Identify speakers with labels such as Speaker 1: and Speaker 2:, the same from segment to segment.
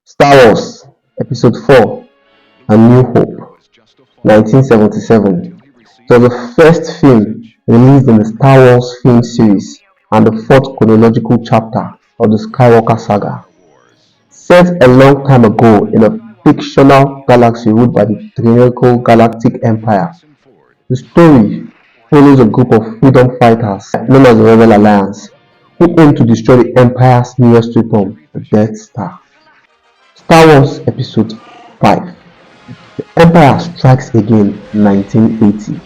Speaker 1: Star Wars Episode 4: A New Hope, 1977. It was the first film released in the Star Wars film series and the fourth chronological chapter of the Skywalker saga. Set a long time ago in a fictional galaxy ruled by the tyrannical Galactic Empire, the story follows a group of freedom fighters known as the Rebel Alliance who aim to destroy the Empire's newest weapon, the Death Star. Star Wars Episode 5: The Empire Strikes Again, 1980.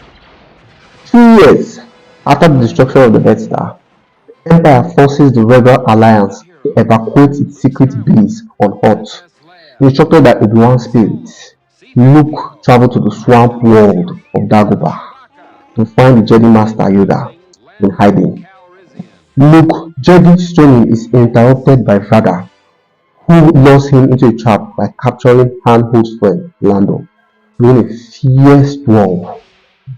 Speaker 1: 2 years after the destruction of the Death Star, the Empire forces the Rebel Alliance to evacuate its secret base on Hoth. Instructed by Obi-Wan's spirit, Luke travels to the swamp world of Dagobah to find the Jedi Master Yoda in hiding. Luke's Jedi journey is interrupted by Vader, who lures him into a trap by capturing Han-Ho's friend Lando. Being a fierce dwarf,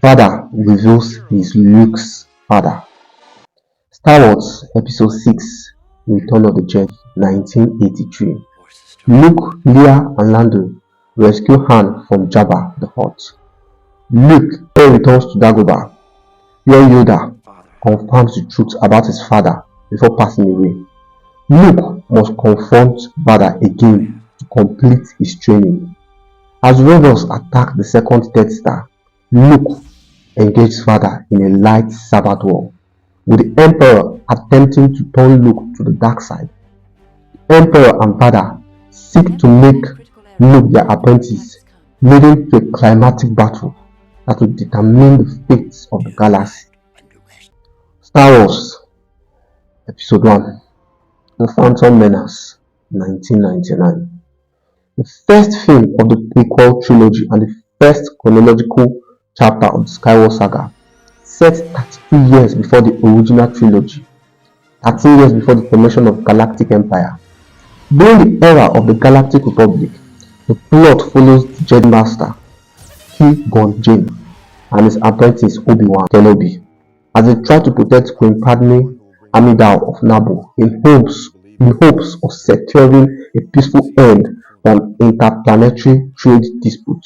Speaker 1: Vader reveals he is Luke's father. Star Wars Episode 6: Return of the Jedi, 1983. Luke, Leia, and Lando rescue Han from Jabba the Hutt. Luke then returns to Dagobah, where Yoda confirms the truth about his father before passing away. Luke must confront Vader again to complete his training. As rebels attack the second Death Star, Luke engages Vader in a light saber duel, with the Emperor attempting to turn Luke to the dark side. The Emperor and Vader seek to make Luke their apprentice, leading to a climactic battle that will determine the fates of the galaxy. Star Wars Episode 1: The Phantom Menace, 1999. The first film of the prequel trilogy and the first chronological chapter of the Skywalker saga, set 32 years before the original trilogy, 13 years before the formation of the Galactic Empire. During the era of the Galactic Republic, the plot follows the Jedi Master Qui-Gon Jinn and his apprentice Obi-Wan Kenobi as they try to protect Queen Padme Amidala of Naboo in hopes of securing a peaceful end to an interplanetary trade dispute.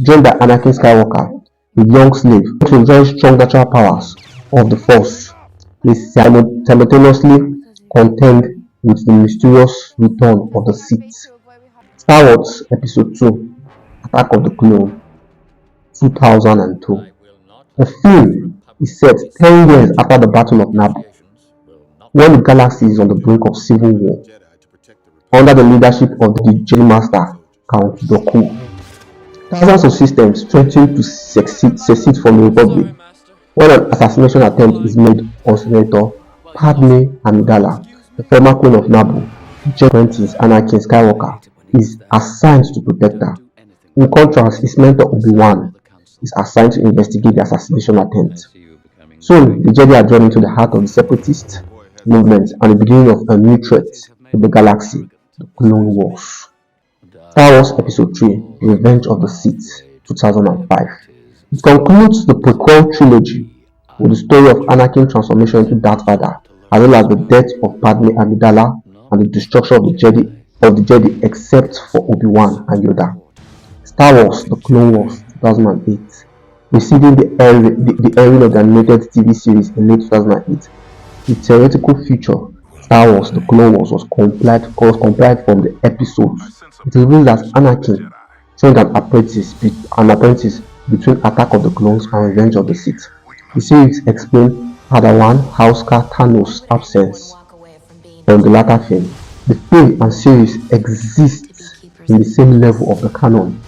Speaker 1: Joined by Anakin Skywalker, a young slave who enjoys strong natural powers of the Force, they simultaneously contend with the mysterious return of the Sith. Star Wars Episode 2: Attack of the Clones, 2002. The film is set 10 years after the Battle of Naboo, when the galaxy is on the brink of civil war, under the leadership of the Jedi Master Count Dooku. Thousands of systems threaten to secede from the Republic when an assassination attempt is made on Senator Padme Amidala, the former Queen of Naboo. Jedi apprentice Anakin Skywalker is assigned to protect her. In contrast, his mentor Obi-Wan is assigned to investigate the assassination attempt. Soon, the Jedi are drawn into the heart of the separatist movement and the beginning of a new threat to the galaxy, the Clone Wars. Star Wars Episode 3: Revenge of the Sith, 2005. It concludes the prequel trilogy with the story of Anakin's transformation into Darth Vader, as well as the death of Padme Amidala and the destruction of the Jedi except for Obi-Wan and Yoda. Star Wars: The Clone Wars, 2008. Preceding the airing of the animated TV series in late 2008, the theoretical feature Star Wars: The Clone Wars was compiled from the episodes. It reveals that Anakin trained an apprentice between Attack of the Clones and Revenge of the Sith. The series explains Padawan Hauska Tano's absence from the latter film. The film and series exist in the same level of the canon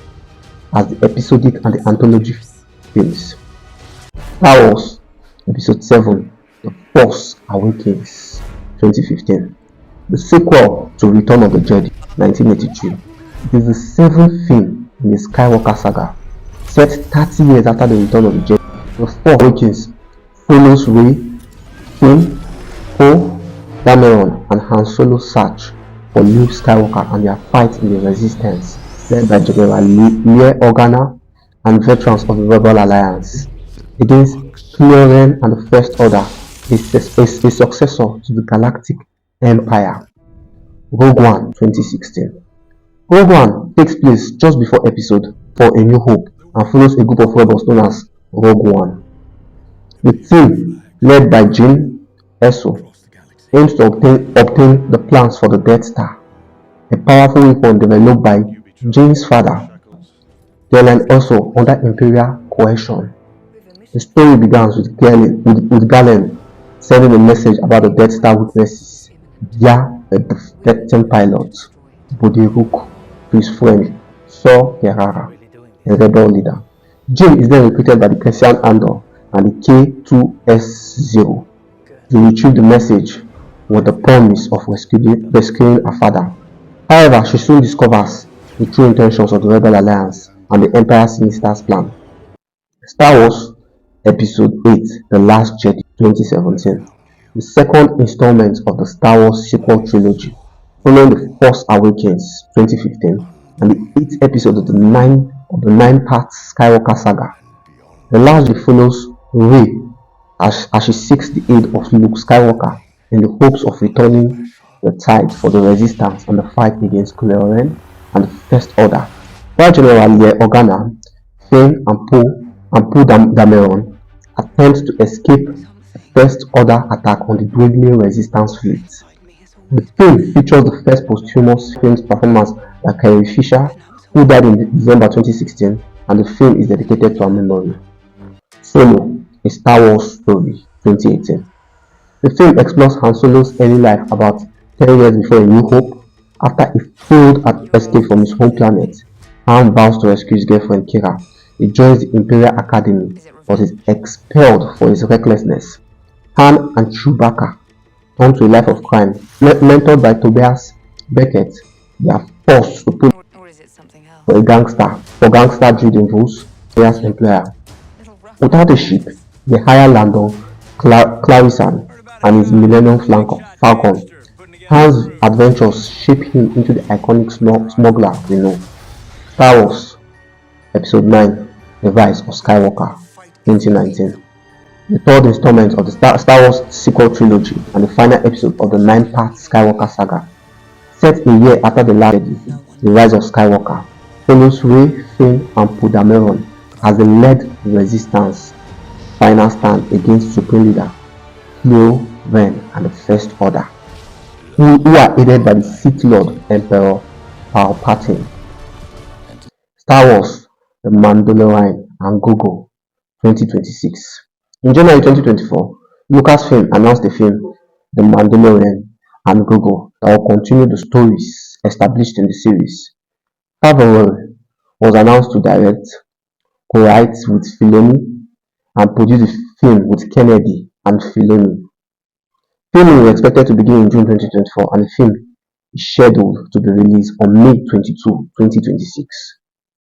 Speaker 1: as the episodic and the anthology films. Star Wars Episode 7: The Force Awakens, 2015. The sequel to Return of the Jedi, 1983. It is the seventh film in the Skywalker saga, set 30 years after the Return of the Jedi. The Force Awakens follows Rey, Finn, Poe, Dameron, and Han Solo's search for Luke Skywalker and their fight in the Resistance, led by General Leia Organa and veterans of the Rebel Alliance, against Kylo and the First Order, a successor to the Galactic Empire. Rogue One, 2016. Rogue One takes place just before Episode 4 A New Hope and follows a group of rebels known as Rogue One. The team, led by Jyn Erso, aims to obtain the plans for the Death Star, a powerful weapon developed by Jyn's father, Galen also under Imperial coercion. The story begins with Galen sending a message about the Death Star weaknesses via a defecting pilot, Bodhi Rook, to his friend Saw Gerrera, a rebel leader. Jyn is then recruited by the Cassian Andor and the K-2SO to retrieve the message with the promise of rescuing her father. However, she soon discovers the true intentions of the Rebel Alliance and the Emperor Sinister's plan. Star Wars Episode 8: The Last Jedi 2017, the second installment of the Star Wars sequel trilogy, following The Force Awakens 2015 and the eighth episode of the nine-part Skywalker saga. The last follows Rey as she seeks the aid of Luke Skywalker in the hopes of returning the tide for the Resistance and the fight against Kylo Ren and the First Order, while General Leia Organa, Finn and Poe Dameron attempt to escape a First Order attack on the dwindling Resistance fleet. The film features the first posthumous filmed performance by Carrie Fisher, who died in December 2016, and the film is dedicated to her memory. Solo: A Star Wars Story 2018. The film explores Han Solo's early life about 10 years before A New Hope. After a failed escape from his home planet, Han vows to rescue his girlfriend Kira. He joins the Imperial Academy but is expelled for his recklessness. Han and Chewbacca turn to a life of crime. Mentored by Tobias Beckett, they are forced to put for gangster Jude Vos, Leia's employer. Without a ship, they hire Landon Clarisan and his Millennium Falcon. Han's adventures shape him into the iconic smuggler we know. Star Wars Episode 9: The Rise of Skywalker 2019, the third installment of the Star Wars sequel trilogy and the final episode of the nine-part Skywalker saga. Set a year after The Last Jedi, The Rise of Skywalker follows Rey, Finn, and Poe Dameron as they led the Resistance final stand against Supreme Leader Kylo Ren and the First Order, who are aided by the Sith Lord Emperor Palpatine. Star Wars: The Mandalorian and Grogu 2026. In January 2024, Lucasfilm announced the film The Mandalorian and Grogu that will continue the stories established in the series. Favreau was announced to direct, co-write with Filoni, and produce the film with Kennedy and Filoni. Filming is expected to begin in June 2024 and the film is scheduled to be released on May 22, 2026.